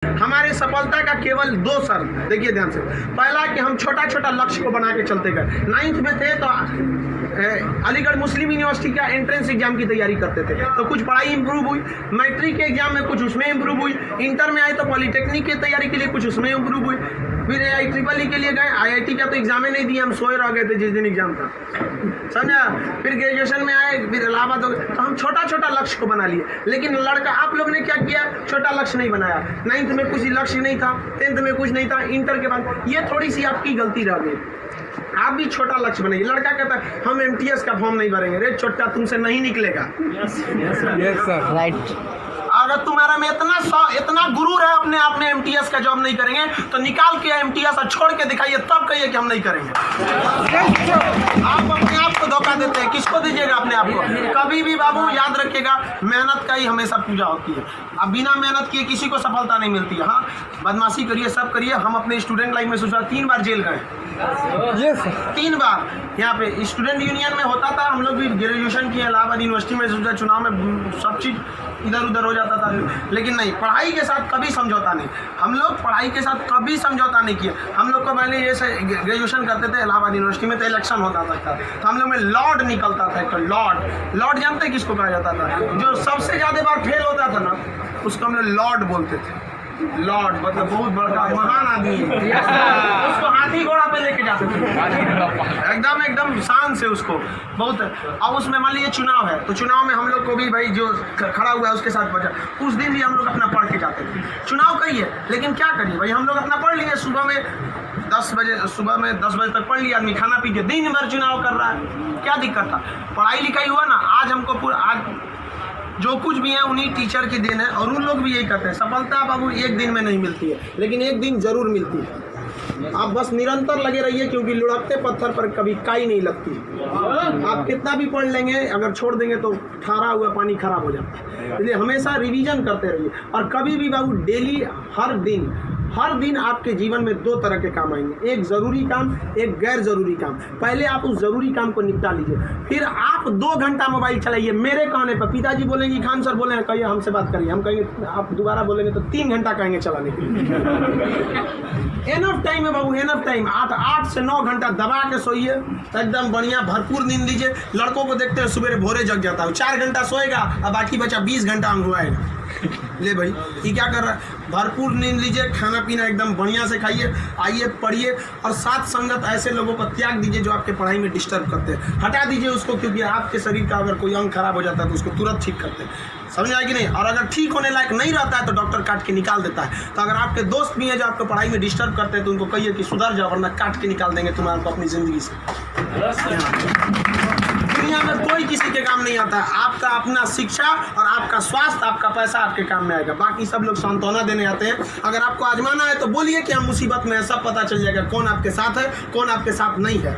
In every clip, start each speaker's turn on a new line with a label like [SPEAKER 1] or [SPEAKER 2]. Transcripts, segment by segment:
[SPEAKER 1] हमारे सफलता का केवल 2 शर्त, देखिए ध्यान से। पहला कि हम छोटा छोटा लक्ष्य को बना के चलते गए। 9th में थे तो अलीगढ़ मुस्लिम यूनिवर्सिटी का एंट्रेंस एग्जाम की तैयारी करते थे, तो कुछ पढ़ाई इंप्रूव हुई। मैट्रिक के एग्जाम में कुछ उसमें इंप्रूव हुई। इंटर में आए तो पॉलिटेक्निक की तैयारी के लिए कुछ उसमें इंप्रूव हुई। फिर IEEE के लिए गए। IIT का तो एग्जाम ही नहीं दिया, हम सोए रह गए थे जिस दिन एग्जाम था, समझा। फिर ग्रेजुएशन में आए, फिर इलाहाबाद हो गए। तो हम छोटा छोटा लक्ष्य को बना लिए। लेकिन लड़का आप लोग ने क्या किया, छोटा लक्ष्य नहीं बनाया। 9th में कुछ लक्ष्य नहीं था, 10th में कुछ नहीं था, इंटर के बाद ये थोड़ी सी आपकी गलती रह गई। आप भी छोटा लक्ष्य बनाइए। लड़का कहता है हम MTS का फॉर्म नहीं भरेंगे। रे छोटा, तुमसे नहीं निकलेगा।
[SPEAKER 2] Yes sir, right.
[SPEAKER 1] अगर तुम्हारा में इतना गुरूर है अपने आप में MTS का जॉब नहीं करेंगे, तो निकाल के MTS और छोड़ के दिखाइए, तब कहिए कि हम नहीं करेंगे। आप अपने आप को धोखा देते हैं, किसको दीजिएगा अपने आप को। कभी भी बाबू याद रखिएगा, मेहनत का ही हमेशा पूजा होती है। अब बिना मेहनत किए किसी को सफलता नहीं मिलती है। हाँ, बदमाशी करिए, सब करिए। हम अपने स्टूडेंट लाइफ में सोचा 3 बार जेल गए।
[SPEAKER 2] यस
[SPEAKER 1] 3 बार। यहाँ पे स्टूडेंट यूनियन में होता था, हम लोग भी ग्रेजुएशन किए इलाहाबाद यूनिवर्सिटी में। सोचा चुनाव में सब चीज़ इधर उधर हो जाता था, लेकिन नहीं, पढ़ाई के साथ कभी समझौता नहीं। हम लोग पढ़ाई के साथ कभी समझौता नहीं किए। हम लोग को पहले जैसे ग्रेजुएशन करते थे इलाहाबाद यूनिवर्सिटी में, तो इलेक्शन होता था, तो हम लोग में लॉर्ड निकलता था। एक लॉर्ड जानते हैं किसको कहा जाता था? जो सबसे ज़्यादा बार फेल होता था ना, उसको हम लोग लॉर्ड बोलते थे। लॉर्ड मतलब बहुत बड़का महान आदमी है। उसको हाथी घोड़ा पे लेके जाते थे, एकदम शान से उसको बहुत। अब उसमें मान लीजिए चुनाव है, तो चुनाव में हम लोग को भी भाई जो खड़ा हुआ है उसके साथ बचा। उस दिन भी हम लोग अपना पढ़ के जाते थे। चुनाव करिए, लेकिन क्या करिए भाई, हम लोग अपना पढ़ लिए। सुबह में 10 बजे तक पढ़ लिया आदमी, खाना पी के दिन भर चुनाव कर रहा है, क्या दिक्कत था। पढ़ाई लिखाई हुआ ना। आज हमको आज जो कुछ भी है उन्हीं टीचर की देन है, और उन लोग भी यही करते हैं। सफलता बाबू एक दिन में नहीं मिलती है, लेकिन एक दिन जरूर मिलती है। आप बस निरंतर लगे रहिए, क्योंकि लुढ़कते पत्थर पर कभी काई नहीं लगती। आप कितना भी पढ़ लेंगे, अगर छोड़ देंगे तो ठहरा हुआ पानी खराब हो जाता है। इसलिए हमेशा रिवीजन करते रहिए। और कभी भी बाबू डेली, हर दिन आपके जीवन में 2 तरह के काम आएंगे, एक ज़रूरी काम, एक गैर ज़रूरी काम। पहले आप उस ज़रूरी काम को निपटा लीजिए, फिर आप 2 घंटा मोबाइल चलाइए। मेरे कहने पर पिताजी बोलेंगे, खान सर बोलेंगे कहिए हमसे बात करिए, हम कहेंगे, आप दोबारा बोलेंगे तो 3 घंटा कहेंगे चलाने के लिए। एनफ टाइम है बाबू, एनफ टाइम। 8 से 9 घंटा दबा के सोइए, एकदम बढ़िया भरपूर नींद लीजिए। लड़कों को देखते हैं सुबह भोरे जग जाता है, 4 घंटा सोएगा और बाकी बचा 20 घंटा अंगुआएगा। ले भाई, ये क्या कर रहा है? भरपूर नींद लीजिए, खाना पीना एकदम बढ़िया से खाइए, आइए पढ़िए। और साथ संगत ऐसे लोगों को त्याग दीजिए जो आपके पढ़ाई में डिस्टर्ब करते हैं, हटा दीजिए उसको, क्योंकि आपके शरीर का अगर कोई अंग खराब हो जाता है तो उसको तुरंत ठीक करते हैं, समझ आए कि नहीं। और अगर ठीक होने लायक नहीं रहता है तो डॉक्टर काट के निकाल देता है। तो अगर आपके दोस्त भी हैं जो आपको पढ़ाई में डिस्टर्ब करते हैं, तो उनको कहिए कि सुधर जाओ, वरना काट के निकाल देंगे तुम्हारे को अपनी ज़िंदगी से। दुनिया में कोई किसी के काम नहीं आता है। आपका अपना शिक्षा और आपका स्वास्थ्य, आपका पैसा आपके काम में आएगा। बाकी सब लोग सांत्वना देने आते हैं। अगर आपको आजमाना है तो बोलिए कि हम मुसीबत में है, सब पता चल जाएगा कौन आपके साथ है, कौन आपके साथ नहीं है।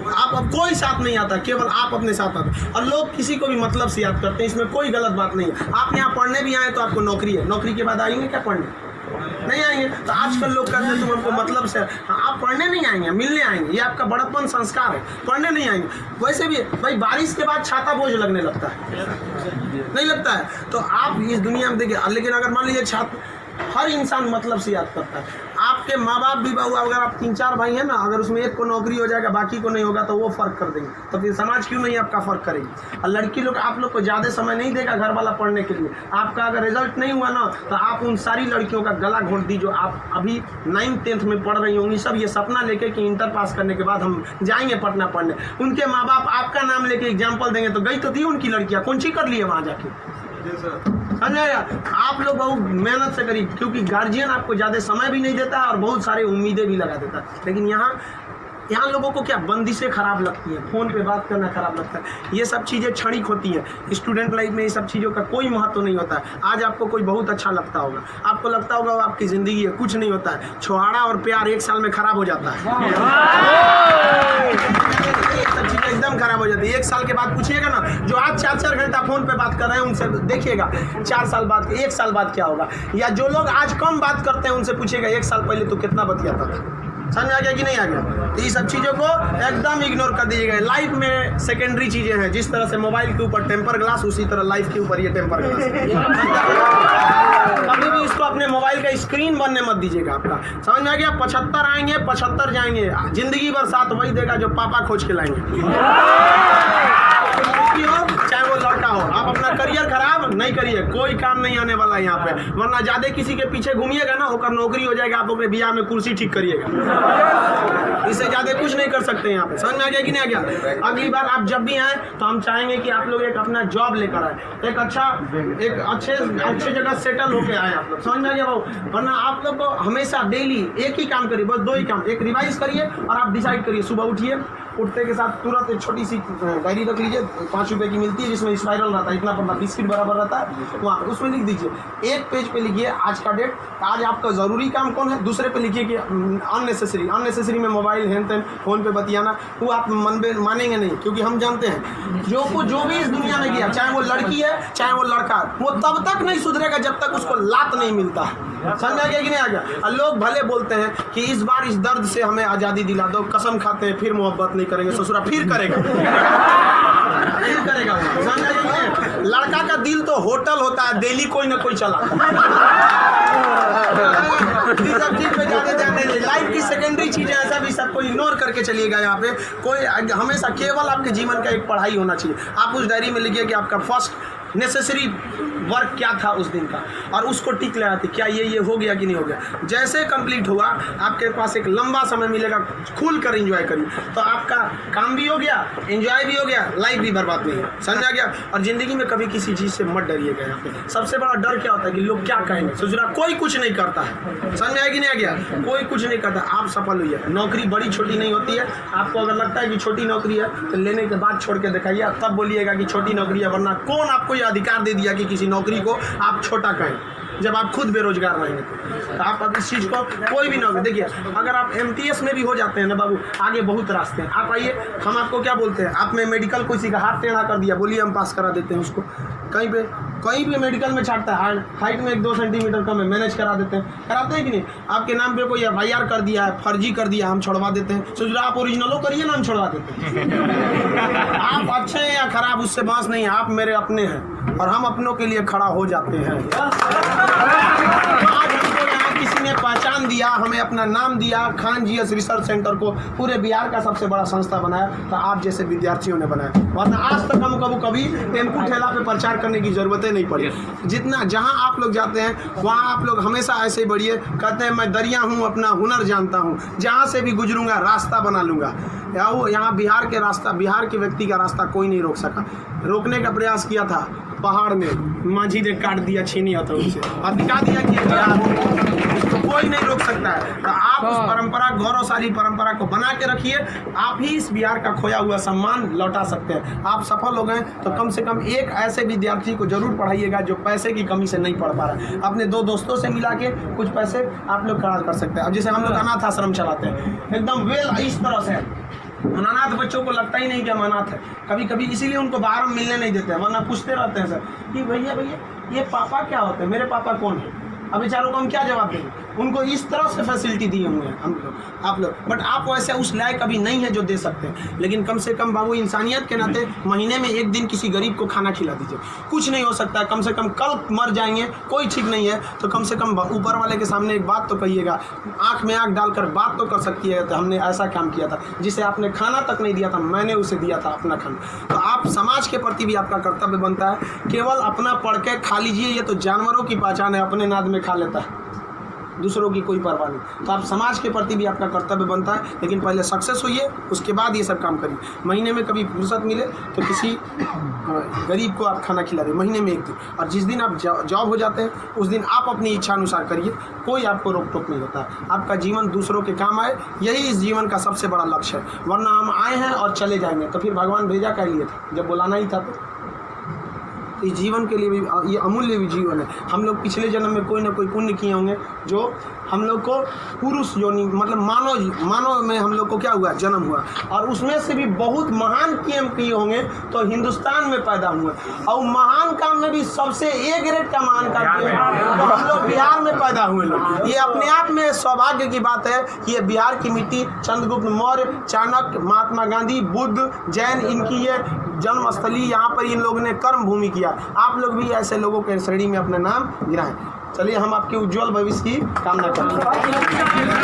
[SPEAKER 1] आप अब कोई साथ नहीं आता, केवल आप अपने साथ आते। और लोग किसी को भी मतलब से याद करते हैं, इसमें कोई गलत बात नहीं है। आप यहाँ पढ़ने भी आए तो आपको नौकरी है, नौकरी के बाद आएंगे क्या पढ़ने? नहीं आएंगे। तो आजकल लोग कहते हैं तुम हमको मतलब से, आप पढ़ने नहीं आएंगे, मिलने आएंगे। ये आपका बड़प्पन संस्कार है, पढ़ने नहीं आएंगे। वैसे भी भाई बारिश के बाद छाता बोझ लगने लगता है, नहीं लगता है? तो आप इस दुनिया में देखिए, लेकिन अगर मान लीजिए छात्र, हर इंसान मतलब से याद करता है। आपके माँ बाप भी बाबू, अगर आप 3-4 भाई हैं ना, अगर उसमें एक को नौकरी हो जाएगा बाकी को नहीं होगा तो वो फ़र्क कर देंगे। तो फिर समाज क्यों नहीं आपका फ़र्क करेगी? और लड़की लोग, आप लोग को ज़्यादा समय नहीं देगा घर वाला पढ़ने के लिए। आपका अगर रिजल्ट नहीं हुआ ना, तो आप उन सारी लड़कियों का गला घोंट दी जो आप अभी 9th 10th में पढ़ रही होंगी। सब ये सपना लेके कि इंटर पास करने के बाद हम जाएंगे पटना पढ़ने। उनके माँ बाप आपका नाम लेके एग्जाम्पल देंगे तो गई तो थी उनकी लड़कियाँ, कौन सी कर लिए वहाँ जाके। आप लोग बहुत मेहनत से करिए, क्योंकि गार्जियन आपको ज़्यादा समय भी नहीं देता और बहुत सारे उम्मीदें भी लगा देता है। लेकिन यहाँ लोगों को क्या बंदिशें खराब लगती हैं, फ़ोन पे बात करना खराब लगता है। ये सब चीज़ें क्षणिक होती हैं। स्टूडेंट लाइफ में ये सब चीज़ों का कोई महत्व नहीं होता है। आज आपको कोई बहुत अच्छा लगता होगा, आपको लगता होगा वो आपकी ज़िंदगी है, कुछ नहीं होता है। छोहाड़ा और प्यार 1 साल में खराब हो जाता है, सब चीज़ें एकदम खराब हो जाती है। 1 साल के बाद पूछिएगा ना, जो आज 4-4 घंटा फ़ोन पे बात कर रहे हैं उनसे देखिएगा 4 साल बाद, 1 साल बाद क्या होगा। या जो लोग आज कम बात करते हैं उनसे पूछिएगा 1 साल पहले तो कितना बतियाता था। समझ में आ गया कि नहीं आ गया? तो ये सब चीज़ों को एकदम इग्नोर कर दीजिएगा। लाइफ में सेकेंडरी चीज़ें हैं, जिस तरह से मोबाइल के ऊपर टेम्पर ग्लास, उसी तरह लाइफ के ऊपर ये टेम्पर ग्लास। कभी भी इसको अपने मोबाइल का स्क्रीन बनने मत दीजिएगा आपका। समझ में आ गया? 75 आएंगे 75 जाएंगे, जिंदगी भर साथ वही देगा जो पापा खोज के लाएंगे। चाहे वो लड़का हो, आप अपना करियर खराब नहीं करिए, कोई काम नहीं आने वाला यहाँ पे। वरना ज्यादा किसी के पीछे घूमिएगा ना, होकर नौकरी हो जाएगा, आप अपने बियाह में कुर्सी ठीक करिएगा। इससे ज्यादा कुछ नहीं कर सकते यहाँ पे। समझ में आ गया कि नहीं आ गया? अगली बार आप जब भी आए तो हम चाहेंगे कि आप लोग एक अपना जॉब लेकर आए, एक अच्छे जगह सेटल होके आए आप लोग। समझ में आ गया भाऊ? वरना आप लोग को हमेशा डेली एक ही काम करिए, बस 2 ही काम। एक रिवाइज करिए और आप डिसाइड करिए। सुबह उठिए, उठते के साथ तुरंत एक छोटी सी डायरी रख लीजिए, 5 रुपए की मिलती है, जिसमें स्पाइरल रहता है, इतना पतला बिस्किट बराबर रहता है, वहाँ उसमें लिख दीजिए। एक पेज पे लिखिए आज का डेट, आज आपका ज़रूरी काम कौन है। दूसरे पे लिखिए कि अननेसेसरी में मोबाइल हैंड फ़ोन पे बतियाना, वो आप मानेंगे नहीं, क्योंकि हम जानते हैं जो भी इस दुनिया में किया, चाहे वो लड़की है चाहे वो लड़का है, वो तब तक नहीं सुधरेगा जब तक उसको लात नहीं मिलता है। समझ आ गया कि नहीं आ गया? और लोग भले बोलते हैं कि इस बार इस दर्द से हमें आज़ादी दिला दो, कसम खाते हैं फिर मोहब्बत नहीं करेंगे, ससुरा फिर करेगा। फिर करेगा। समझ आ गया कि नहीं? लड़का का दिल तो होटल होता है, डेली कोई ना कोई चला। लाइफ की सेकेंडरी चीजें ऐसा भी सबको इग्नोर करके चलिएगा। यहाँ पे कोई हमेशा केवल आपके जीवन का एक पढ़ाई होना चाहिए। आप उस डायरी में लिखिए कि आपका फर्स्ट नेसेसरी वर्क क्या था उस दिन का, और उसको टिक लगाते क्या ये हो गया कि नहीं हो गया। जैसे कंप्लीट हुआ आपके पास एक लंबा समय मिलेगा, खुल कर एंजॉय करिए, तो आपका काम भी हो गया, एंजॉय भी हो गया, लाइफ भी बर्बाद नहीं है। समझ आ गया? और जिंदगी में कभी किसी चीज़ से मत डरिएगा। यहाँ पे सबसे बड़ा डर क्या होता है कि लोग क्या कहेंगे। सोचना कोई कुछ नहीं करता है। समझ में आया कि नहीं आ गया? कोई कुछ नहीं करता, आप सफल हुई है। नौकरी बड़ी छोटी नहीं होती है। आपको अगर लगता है कि छोटी नौकरी है तो लेने के बाद छोड़ के दिखाइए, तब बोलिएगा कि छोटी नौकरी है। वरना कौन आपको ये अधिकार दे दिया कि किसी नौकरी को आप छोटा कहें, जब आप खुद बेरोजगार रहेंगे? तो आप अब इस चीज़ को कोई भी नौकरी देखिए, अगर आप MTS में भी हो जाते हैं ना बाबू, आगे बहुत रास्ते हैं। आप आइए, हम आपको क्या बोलते हैं, आप में मेडिकल किसी का हाथ टेढ़ा कर दिया, बोलिए हम पास करा देते हैं उसको। कहीं भी मेडिकल में छाटता है, हाइट में 1-2 सेंटीमीटर कम है, मैनेज करा देते हैं। कराते हैं कि नहीं? आपके नाम पे कोई FIR कर दिया है, फर्जी कर दिया, हम छोड़वा देते हैं। सोच रहे आप ओरिजिनलो करिए ना, हम छोड़वा देते हैं। आप अच्छे हैं या खराब उससे बात नहीं है, आप मेरे अपने हैं और हम अपनों के लिए खड़ा हो जाते हैं। आज हमको यहाँ किसी ने पहचान दिया, हमें अपना नाम दिया, खान GS रिसर्च सेंटर को पूरे बिहार का सबसे बड़ा संस्था बनाया, तो आप जैसे विद्यार्थियों ने बनाया। वरना आज तक हम कभी टेम्पू ठेला पे प्रचार करने की जरूरतें नहीं पड़ी। जितना जहाँ आप लोग जाते हैं वहाँ आप लोग हमेशा ऐसे ही बढ़िए। कहते हैं मैं दरिया हूँ, अपना हुनर जानता हूँ, जहाँ से भी गुजरूंगा रास्ता बना लूँगा। यहाँ बिहार के व्यक्ति का रास्ता कोई नहीं रोक सका। रोकने का प्रयास किया था पहाड़ में, माझी ने काट दिया छीनी हथौड़ी से और दिखा दिया कि इसको कोई नहीं रोक सकता है। तो आप उस परंपरा, गौरवशाली परंपरा को बना के रखिए। आप ही इस बिहार का खोया हुआ सम्मान लौटा सकते हैं। आप सफल हो गए तो कम से कम एक ऐसे विद्यार्थी को जरूर पढ़ाइएगा जो पैसे की कमी से नहीं पढ़ पा रहा है। अपने 2 दोस्तों से मिला के कुछ पैसे आप लोग खर्च कर सकते हैं। अब जैसे हम लोग अनाथ आश्रम चलाते हैं, एकदम वेल इस तरह से अनाथ बच्चों को लगता ही नहीं कि हम अनाथ है। कभी इसीलिए उनको बाहर हम मिलने नहीं देते हैं, वरना पूछते रहते हैं सर कि भैया ये पापा क्या होते हैं, मेरे पापा कौन है। अब बेचारों को हम क्या जवाब देंगे? उनको इस तरह से फैसिलिटी दिए हुए हैं हम लोग, आप लोग। बट आप वैसे उस लायक अभी नहीं है जो दे सकते हैं। लेकिन कम से कम बाबू इंसानियत के नाते महीने में 1 दिन किसी गरीब को खाना खिला दीजिए। कुछ नहीं हो सकता है, कम से कम कल मर जाएंगे, कोई ठीक नहीं है, तो कम से कम ऊपर वाले के सामने एक बात तो कहिएगा, आँख में आँख डालकर बात तो कर सकती है। तो हमने ऐसा काम किया था, जिसे आपने खाना तक नहीं दिया था, मैंने उसे दिया था अपना खाना। तो आप समाज के प्रति भी आपका कर्तव्य बनता है। केवल अपना पढ़ के खा लीजिए, ये तो जानवरों की पहचान है, अपने नाद में खा लेता है, दूसरों की कोई परवाह नहीं। तो आप समाज के प्रति भी आपका कर्तव्य बनता है। लेकिन पहले सक्सेस होइए, उसके बाद ये सब काम करिए। महीने में कभी फुर्सत मिले तो किसी गरीब को आप खाना खिला दें, महीने में 1 दिन। और जिस दिन आप जॉब हो जाते हैं उस दिन आप अपनी इच्छा अनुसार करिए, कोई आपको रोक टोक नहीं होता। आपका जीवन दूसरों के काम आए, यही इस जीवन का सबसे बड़ा लक्ष्य है। वरना हम आए हैं और चले जाएंगे, तो फिर भगवान भेजा क्या लिए था, जब बुलाना ही था। तो इस जीवन के लिए भी ये अमूल्य भी जीवन है। हम लोग पिछले जन्म में कोई ना कोई पुण्य किए होंगे जो हम लोग को पुरुष योनि मतलब मानव में हम लोग को क्या हुआ, जन्म हुआ, और उसमें से भी बहुत महान काम किए होंगे तो हिंदुस्तान में पैदा हुए, और महान काम में भी सबसे ए ग्रेड का महान काम किए तो हम लोग बिहार में पैदा हुए लोग। ये अपने आप में सौभाग्य की बात है कि ये बिहार की मिट्टी, चंद्रगुप्त मौर्य, चाणक्य, महात्मा गांधी, बुद्ध, जैन, इनकी ये जन्मस्थली, यहाँ पर इन लोगों ने कर्म भूमि किया। आप लोग भी ऐसे लोगों के श्रेणी में अपना नाम गिराएं। चलिए हम आपके उज्जवल भविष्य की कामना करते हैं।